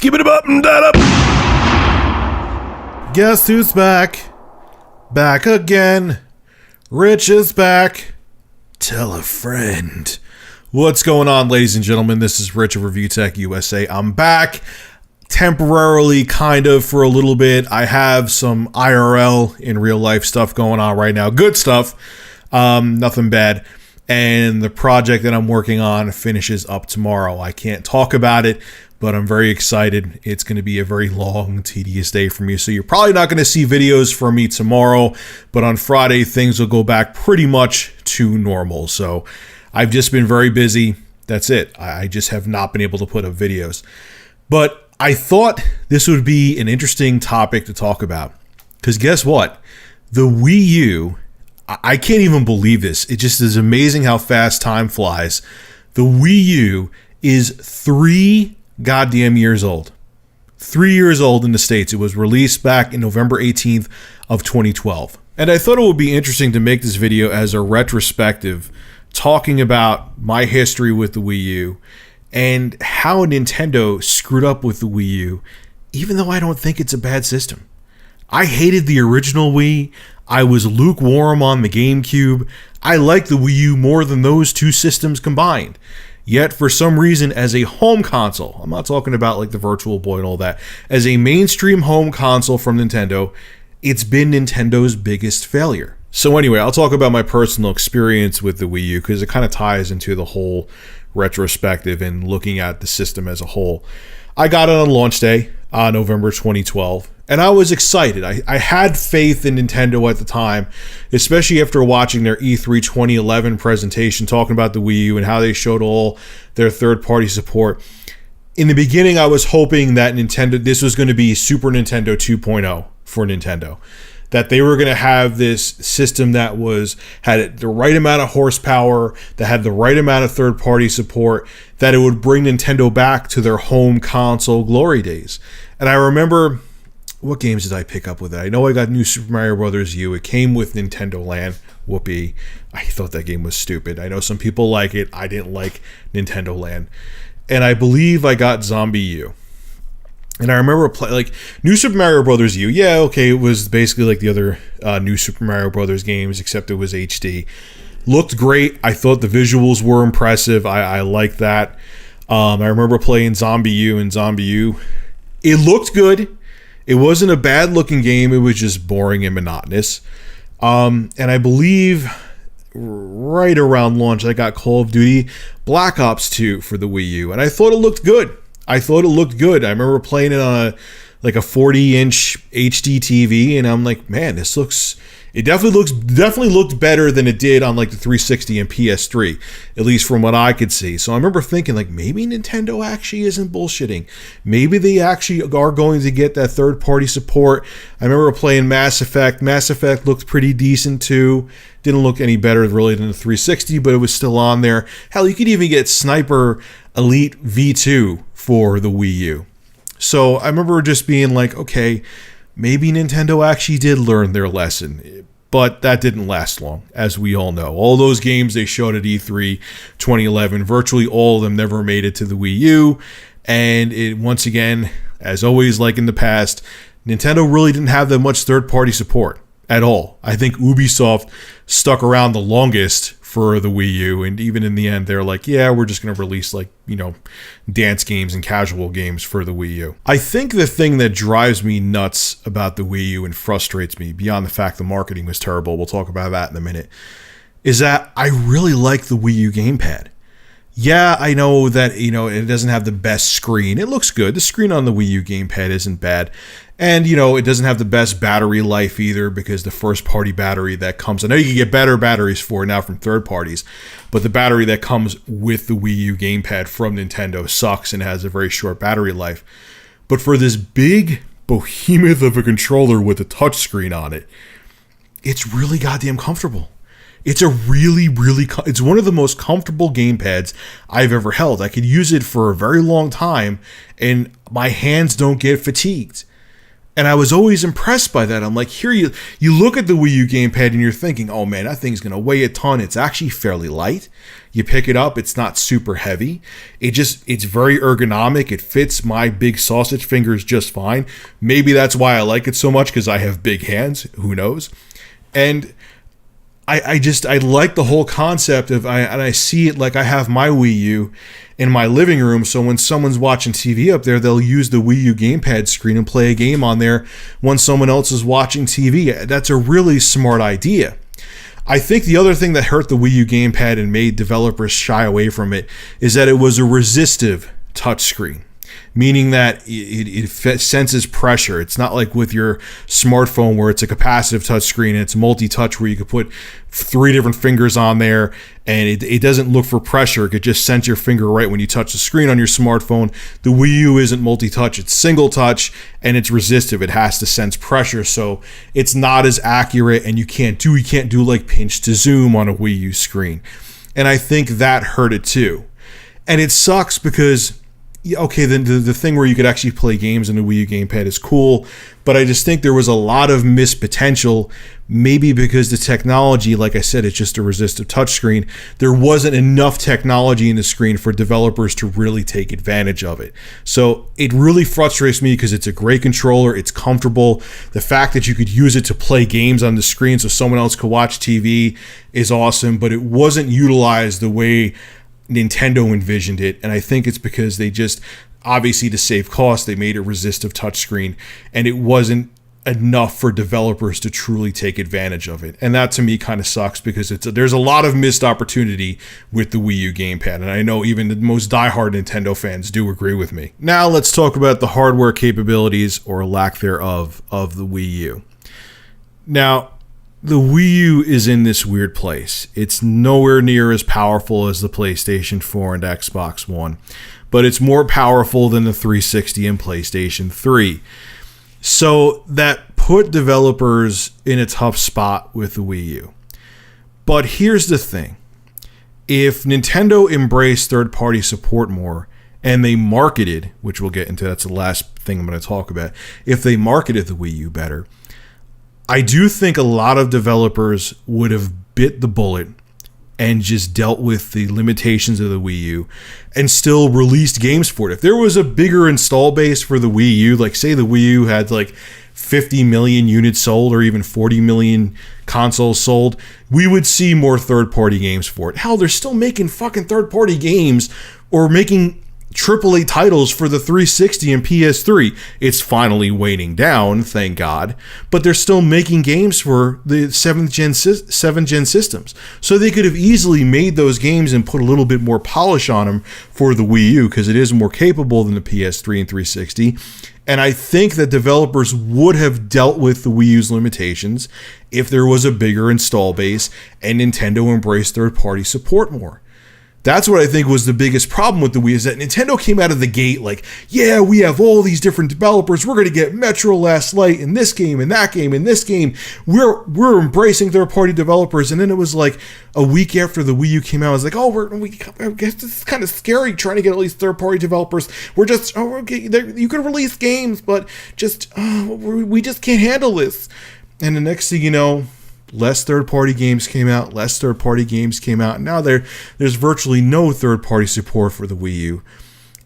Skip it up and that up. Guess who's back? Back again. Rich is back. Tell a friend. What's going on, ladies and gentlemen? This is Rich of Review Tech USA. I'm back temporarily, kind of, for a little bit. I have some IRL in real life stuff going on right now. Good stuff. Nothing bad. And the project that I'm working on finishes up tomorrow. I can't talk about it, but I'm very excited. It's going to be a very long, tedious day for me. So you're probably not going to see videos from me tomorrow, but on Friday, things will go back pretty much to normal. So I've just been very busy. That's it. I just have not been able to put up videos. But I thought this would be an interesting topic to talk about. Because guess what? The Wii U, I can't even believe this. It just is amazing how fast time flies. The Wii U is 3 goddamn years old. 3 years old in the States. It was released back in November 18th of 2012. And I thought it would be interesting to make this video as a retrospective, talking about my history with the Wii U and how Nintendo screwed up with the Wii U, even though I don't think it's a bad system. I hated the original Wii. I was lukewarm on the GameCube. I like the Wii U more than those two systems combined. Yet, for some reason, as a home console, I'm not talking about like the Virtual Boy and all that, as a mainstream home console from Nintendo, it's been Nintendo's biggest failure. So anyway, I'll talk about my personal experience with the Wii U because it kind of ties into the whole retrospective and looking at the system as a whole. I got it on launch day, November 2012, and I was excited. I had faith in Nintendo at the time, especially after watching their E3 2011 presentation talking about the Wii U and how they showed all their third-party support. In the beginning, I was hoping that this was going to be Super Nintendo 2.0 for Nintendo. That they were going to have this system that had the right amount of horsepower, that had the right amount of third-party support, that it would bring Nintendo back to their home console glory days. And I remember, what games did I pick up with it? I know I got New Super Mario Bros. U. It came with Nintendo Land. Whoopee. I thought that game was stupid. I know some people like it. I didn't like Nintendo Land. And I believe I got Zombie U. And I remember New Super Mario Bros. U. Yeah, okay, it was basically like the other New Super Mario Bros. Games, except it was HD. Looked great. I thought the visuals were impressive. I liked that. I remember playing Zombie U, and Zombie U, it looked good. It wasn't a bad looking game. It was just boring and monotonous. And I believe right around launch, I got Call of Duty Black Ops 2 for the Wii U, and I thought it looked good. I remember playing it on a 40-inch HD TV, and I'm like, man, it definitely looked better than it did on like the 360 and PS3, at least from what I could see. So I remember thinking, like, maybe Nintendo actually isn't bullshitting. Maybe they actually are going to get that third-party support. I remember playing Mass Effect. Mass Effect looked pretty decent too. Didn't look any better really than the 360, but it was still on there. Hell, you could even get Sniper Elite V2 for the Wii U. So I remember just being like, okay, maybe Nintendo actually did learn their lesson. But that didn't last long, as we all know. All those games they showed at E3 2011, virtually all of them never made it to the Wii U. And it, once again, as always, like in the past, Nintendo really didn't have that much third-party support at all. I think Ubisoft stuck around the longest for the Wii U, and even in the end, they're like, yeah, we're just going to release dance games and casual games for the Wii U. I think the thing that drives me nuts about the Wii U and frustrates me, beyond the fact the marketing was terrible, we'll talk about that in a minute, is that I really like the Wii U gamepad. Yeah, I know that, it doesn't have the best screen. It looks good. The screen on the Wii U gamepad isn't bad. And, it doesn't have the best battery life either, because the first-party battery that comes... I know you can get better batteries for it now from third parties, but the battery that comes with the Wii U gamepad from Nintendo sucks and has a very short battery life. But for this big behemoth of a controller with a touchscreen on it, it's really goddamn comfortable. It's it's one of the most comfortable gamepads I've ever held. I could use it for a very long time, and my hands don't get fatigued. And I was always impressed by that. I'm like, here you look at the Wii U gamepad and you're thinking, oh man, that thing's going to weigh a ton. It's actually fairly light. You pick it up, it's not super heavy. It's very ergonomic. It fits my big sausage fingers just fine. Maybe that's why I like it so much, because I have big hands. Who knows? And I like the whole concept of, and I see it like I have my Wii U in my living room, so when someone's watching TV up there, they'll use the Wii U gamepad screen and play a game on there when someone else is watching TV. That's a really smart idea. I think the other thing that hurt the Wii U gamepad and made developers shy away from it is that it was a resistive touchscreen, meaning that it senses pressure. It's not like with your smartphone where it's a capacitive touchscreen and it's multi-touch where you could put 3 different fingers on there and it doesn't look for pressure. It could just sense your finger right when you touch the screen on your smartphone. The Wii U isn't multi-touch, it's single touch, and it's resistive. It has to sense pressure, so it's not as accurate, and you can't do like pinch to zoom on a Wii U screen. And I think that hurt it too. And it sucks because, okay, then the thing where you could actually play games on the Wii U gamepad is cool, but I just think there was a lot of missed potential, maybe because the technology, like I said, it's just a resistive touchscreen. There wasn't enough technology in the screen for developers to really take advantage of it. So it really frustrates me because it's a great controller, it's comfortable. The fact that you could use it to play games on the screen so someone else could watch TV is awesome, but it wasn't utilized the way Nintendo envisioned it, and I think it's because they just, obviously to save cost, they made a resistive touchscreen, and it wasn't enough for developers to truly take advantage of it. And that to me kind of sucks, because there's a lot of missed opportunity with the Wii U gamepad, and I know even the most diehard Nintendo fans do agree with me. Now let's talk about the hardware capabilities, or lack thereof, of the Wii U. Now, the Wii U is in this weird place. It's nowhere near as powerful as the PlayStation 4 and Xbox One, but it's more powerful than the 360 and PlayStation 3. So that put developers in a tough spot with the Wii U. But here's the thing. If Nintendo embraced third-party support more, and they marketed, which we'll get into, that's the last thing I'm going to talk about, if they marketed the Wii U better, I do think a lot of developers would have bit the bullet and just dealt with the limitations of the Wii U and still released games for it. If there was a bigger install base for the Wii U, like say the Wii U had like 50 million units sold or even 40 million consoles sold, we would see more third-party games for it. Hell, they're still making fucking third-party games or making AAA titles for the 360 and PS3. It's finally waning down, thank God, but they're still making games for the 7th gen systems. So they could have easily made those games and put a little bit more polish on them for the Wii U, because it is more capable than the PS3 and 360. And I think that developers would have dealt with the Wii U's limitations if there was a bigger install base and Nintendo embraced third-party support more. That's what I think was the biggest problem with the Wii, is that Nintendo came out of the gate like, yeah, we have all these different developers. We're going to get Metro Last Light in this game and that game and this game. We're embracing third-party developers. And then it was like a week after the Wii U came out, I was like, I guess this is kind of scary trying to get all these third-party developers. We're just, you can release games, but just, we just can't handle this. And the next thing you know, less third-party games came out, and now there's virtually no third-party support for the Wii U.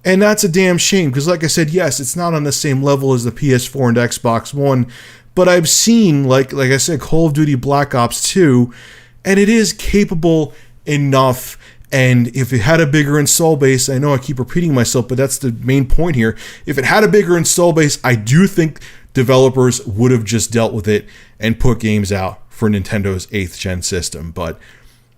And that's a damn shame, because like I said, yes, it's not on the same level as the PS4 and Xbox One, but I've seen, like I said, Call of Duty Black Ops 2, and it is capable enough. And if it had a bigger install base, I know I keep repeating myself, but that's the main point here. If it had a bigger install base, I do think developers would have just dealt with it and put games out for Nintendo's 8th gen system. But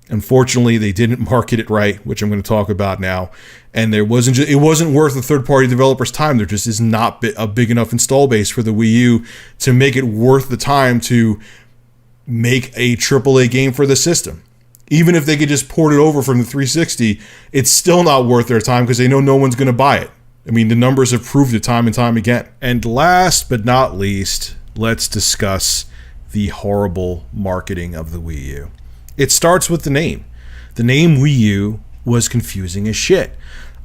unfortunately, they didn't market it right, which I'm going to talk about now. And it wasn't worth the third-party developer's time. There just is not a big enough install base for the Wii U to make it worth the time to make a AAA game for the system. Even if they could just port it over from the 360, it's still not worth their time because they know no one's going to buy it. I mean, the numbers have proved it time and time again. And last but not least, let's discuss the horrible marketing of the Wii U. It starts with the name. The name Wii U was confusing as shit.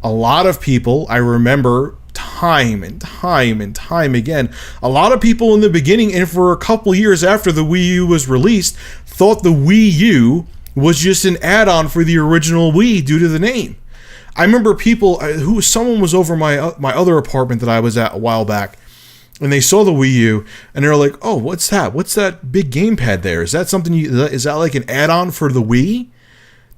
A lot of people, I remember time and time and time again. A lot of people in the beginning and for a couple years after the Wii U was released thought the Wii U was just an add-on for the original Wii due to the name. I remember someone was over my other apartment that I was at a while back, and they saw the Wii U, and they were like, "Oh, what's that? What's that big gamepad there? Is that something? Is that like an add-on for the Wii?"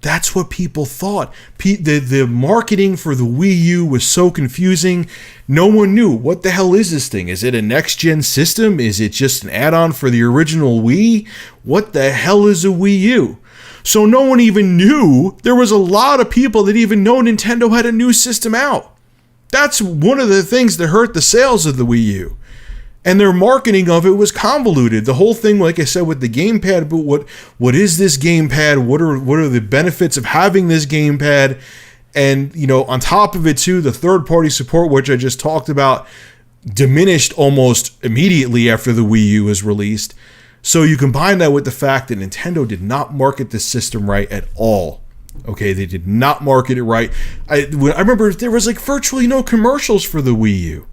That's what people thought. The marketing for the Wii U was so confusing. No one knew, what the hell is this thing? Is it a next-gen system? Is it just an add-on for the original Wii? What the hell is a Wii U? So no one even knew. There was a lot of people that even know Nintendo had a new system out. That's one of the things that hurt the sales of the Wii U. And their marketing of it was convoluted. The whole thing, like I said, with the gamepad, but what is this gamepad? What are the benefits of having this gamepad? And, you know, on top of it too, the third-party support, which I just talked about, diminished almost immediately after the Wii U was released. So you combine that with the fact that Nintendo did not market this system right at all. Okay, they did not market it right. I remember there was like virtually no commercials for the Wii U.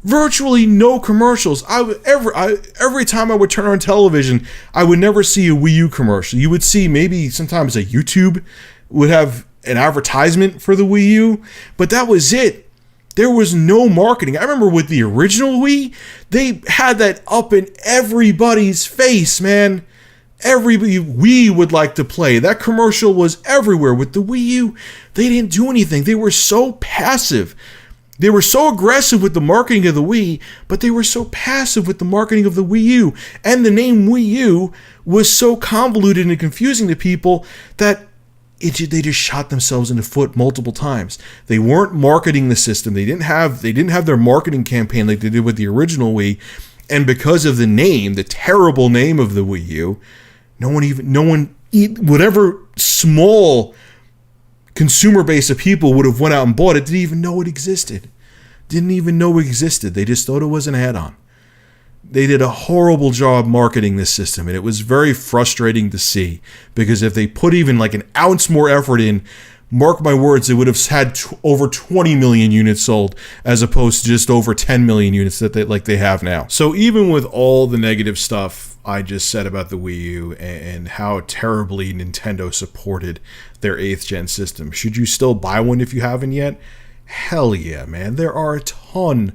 Virtually no commercials. Every time I would turn on television, I would never see a Wii U commercial. You would see maybe sometimes a YouTube would have an advertisement for the Wii U, but that was it. There was no marketing. I remember with the original Wii, they had that up in everybody's face, man. Everybody Wii would like to play. That commercial was everywhere. With the Wii U, they didn't do anything. They were so passive. They were so aggressive with the marketing of the Wii, but they were so passive with the marketing of the Wii U. And the name Wii U was so convoluted and confusing to people that they just shot themselves in the foot multiple times. They weren't marketing the system. They didn't have their marketing campaign like they did with the original Wii. And because of the name, the terrible name of the Wii U, whatever small consumer base of people would have went out and bought it, didn't even know it existed. They just thought it was an add-on. They did a horrible job marketing this system, and it was very frustrating to see, because if they put even like an ounce more effort in, mark my words, they would have had over 20 million units sold as opposed to just over 10 million units that they have now. So even with all the negative stuff I just said about the Wii U and how terribly Nintendo supported their 8th gen system, should you still buy one if you haven't yet? Hell yeah, man. There are a ton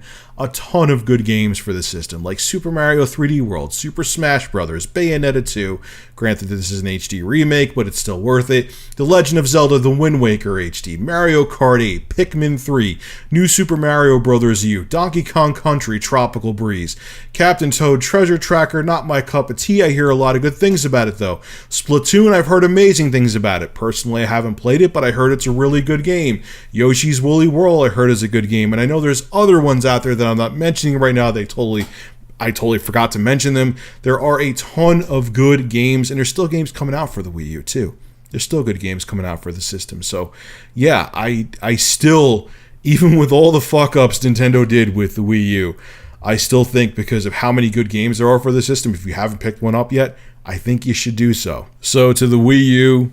of good games for the system, like Super Mario 3D World, Super Smash Bros., Bayonetta 2, granted that this is an HD remake, but it's still worth it, The Legend of Zelda The Wind Waker HD, Mario Kart 8, Pikmin 3, New Super Mario Bros. U, Donkey Kong Country Tropical Breeze, Captain Toad Treasure Tracker, not my cup of tea. I hear a lot of good things about it though. Splatoon, I've heard amazing things about it. Personally, I haven't played it, but I heard it's a really good game. Yoshi's Woolly World, I heard is a good game, and I know there's other ones out there that I'm not mentioning right now. I totally forgot to mention them. There are a ton of good games, and there's still games coming out for the Wii U too. There's still good games coming out for the system. So yeah, I still, even with all the fuck ups Nintendo did with the Wii U, I still think because of how many good games there are for the system, if you haven't picked one up yet, I think you should do so. So to the Wii U,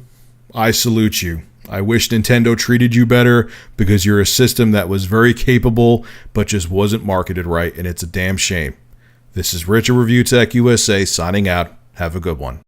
I salute you. I wish Nintendo treated you better, because you're a system that was very capable but just wasn't marketed right, and it's a damn shame. This is Rich of Review Tech USA signing out. Have a good one.